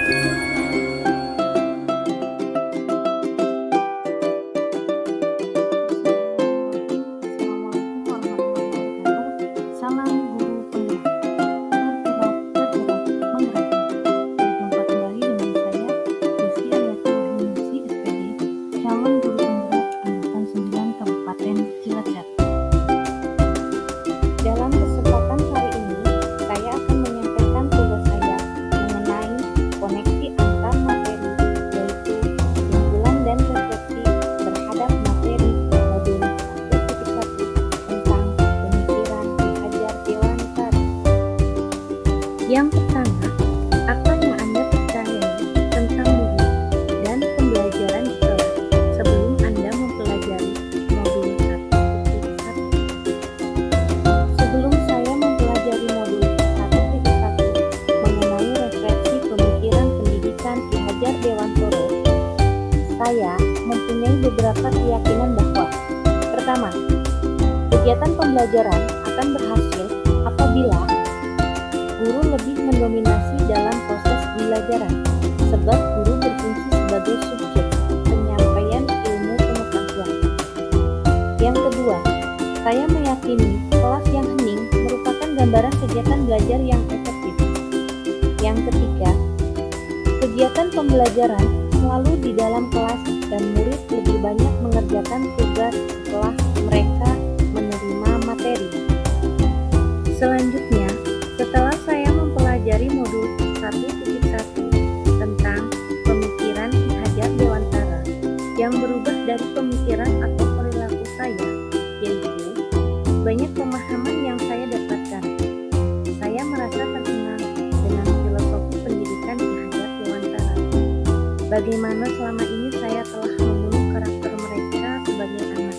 Assalamualaikum warahmatullahi wabarakatuh. Salam guru penggerak, bergerak, menggerakkan. Berjumpa kembali dengan saya, Desi Ariati Wahyuningsi, SPD, calon guru penggerak angkatan 9 Kabupaten Cilacap. Dalam kesempatan hari ini, saya akan menyampaikan tugas saya mengenai koneksi antar materi, yaitu kesimpulan dan refleksi terhadap materi modul 1.1 tentang pemikiran Ki Hajar Dewantara. Yang pertama, apa yang Anda percayai tentang murid dan pembelajaran di kelas sebelum Anda mempelajari modul 1.1? Sebelum saya mempelajari modul 1.1 mengenai refleksi pemikiran pendidikan Ki Hajar Dewantara, saya mempunyai beberapa keyakinan bahwa: pertama, kegiatan pembelajaran akan berhasil apabila guru lebih mendominasi dalam proses pembelajaran, sebab guru berfungsi sebagai subjek penyampaian ilmu pengetahuan. Yang kedua, saya meyakini kelas yang hening merupakan gambaran kegiatan belajar yang efektif. Yang ketiga, kegiatan pembelajaran selalu di dalam kelas dan murid lebih banyak mengerjakan tugas setelah mereka menerima materi. Selanjutnya, setelah saya mempelajari modul 1.1 tentang pemikiran Ki Hajar Dewantara yang berubah dari pemikiran atau perilaku saya, yaitu banyak pemahaman yang saya dapatkan. Saya merasa terkenal dengan filosofi pendidikan Ki Hajar Dewantara. Bagaimana selama ini saya telah membunuh karakter mereka sebagai anak,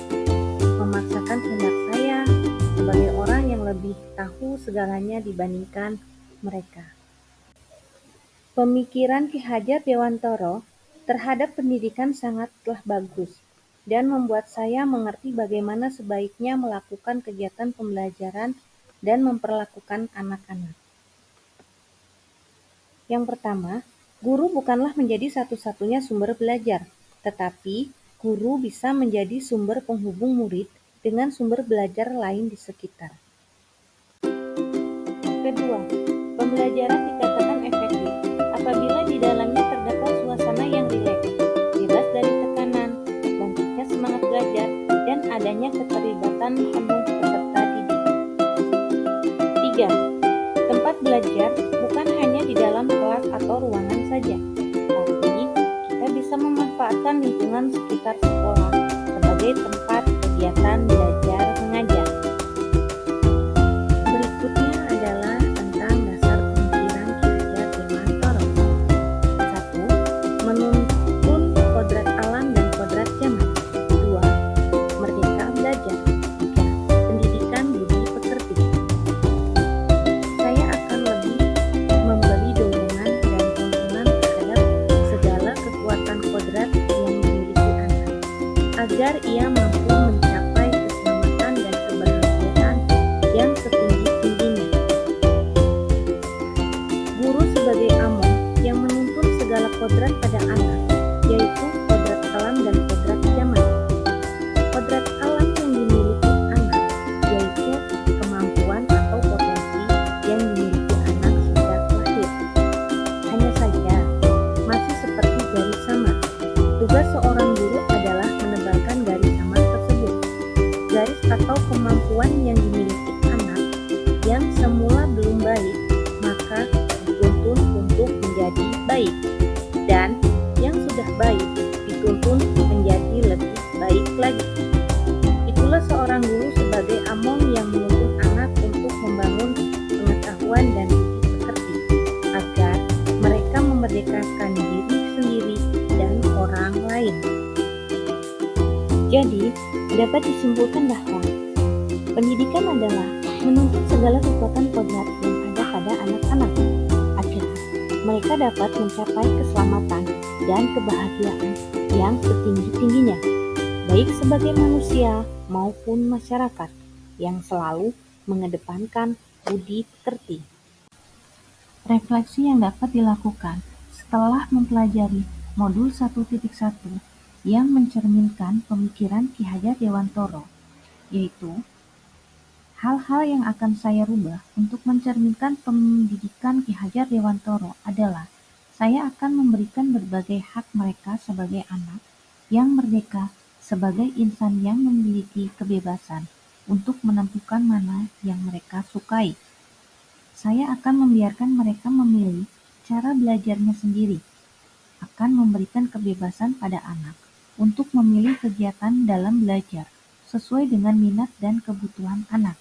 memaksakan kehendak saya sebagai orang yang lebih tahu segalanya dibandingkan mereka. Pemikiran Ki Hajar Dewantara terhadap pendidikan sangatlah bagus dan membuat saya mengerti bagaimana sebaiknya melakukan kegiatan pembelajaran dan memperlakukan anak-anak. Yang pertama, guru bukanlah menjadi satu-satunya sumber belajar, tetapi guru bisa menjadi sumber penghubung murid dengan sumber belajar lain di sekitar. Kedua, pembelajaran dikatakan efektif apabila di dalamnya terdapat suasana yang rileks, bebas dari tekanan, bangkitnya semangat belajar, dan adanya keterlibatan penuh peserta didik. 3. Tempat belajar bukan hanya di dalam kelas atau ruangan saja, tapi kita bisa memanfaatkan lingkungan sekitar sekolah sebagai tempat kegiatan belajar mengajar. Berikutnya adalah tentang dasar pemikiran Ki Hajar Dewantara. 1. Menuntun kodrat alam dan kodrat zaman. 2. Merdeka belajar. 3. Pendidikan budi pekerti. Saya akan lebih memberi dorongan dan tuntunan terhadap segala kekuatan kodrat yang dimiliki anak, agar ia mampu mencapai keselamatan dan kebahagiaan yang setinggi-tingginya. Guru sebagai among yang menuntun segala kodrat pada anak, yaitu kodrat alam dan kodrat zaman. Kodrat alam yang dimiliki anak, yaitu kemampuan atau potensi yang dimiliki anak sejak lahir. Hanya saja, masih seperti garis samar. Tugas seorang guru adalah menebalkan garis samar tersebut. Garis atau kemampuan yang dimiliki anak yang semula belum baik, maka dituntun untuk menjadi baik, dan yang sudah baik dituntun menjadi lebih baik lagi. Itulah seorang guru sebagai among yang menuntun anak untuk membangun pengetahuan dan budi pekerti, agar mereka memerdekakan diri sendiri dan orang lain. Jadi, dapat disimpulkan bahwa pendidikan adalah menuntun segala kekuatan kodrat yang ada pada anak-anak, agar mereka dapat mencapai keselamatan dan kebahagiaan yang setinggi-tingginya, baik sebagai manusia maupun masyarakat yang selalu mengedepankan budi pekerti. Refleksi yang dapat dilakukan telah mempelajari modul 1.1 yang mencerminkan pemikiran Ki Hajar Dewantoro, yaitu hal-hal yang akan saya rubah untuk mencerminkan pendidikan Ki Hajar Dewantoro adalah saya akan memberikan berbagai hak mereka sebagai anak yang merdeka, sebagai insan yang memiliki kebebasan untuk menentukan mana yang mereka sukai. Saya akan membiarkan mereka memilih cara belajarnya sendiri, akan memberikan kebebasan pada anak untuk memilih kegiatan dalam belajar sesuai dengan minat dan kebutuhan anak.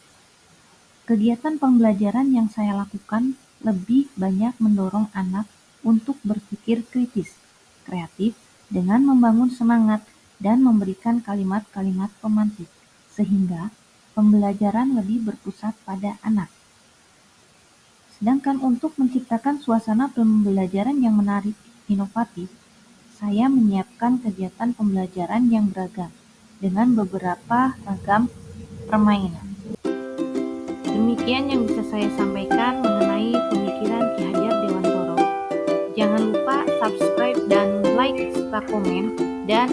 Kegiatan pembelajaran yang saya lakukan lebih banyak mendorong anak untuk berpikir kritis, kreatif, dengan membangun semangat dan memberikan kalimat-kalimat pemantik, sehingga pembelajaran lebih berpusat pada anak. Sedangkan untuk menciptakan suasana pembelajaran yang menarik, inovatif, saya menyiapkan kegiatan pembelajaran yang beragam dengan beberapa ragam permainan. Demikian yang bisa saya sampaikan mengenai pemikiran Ki Hajar Dewantoro. Jangan lupa subscribe dan like serta komen, dan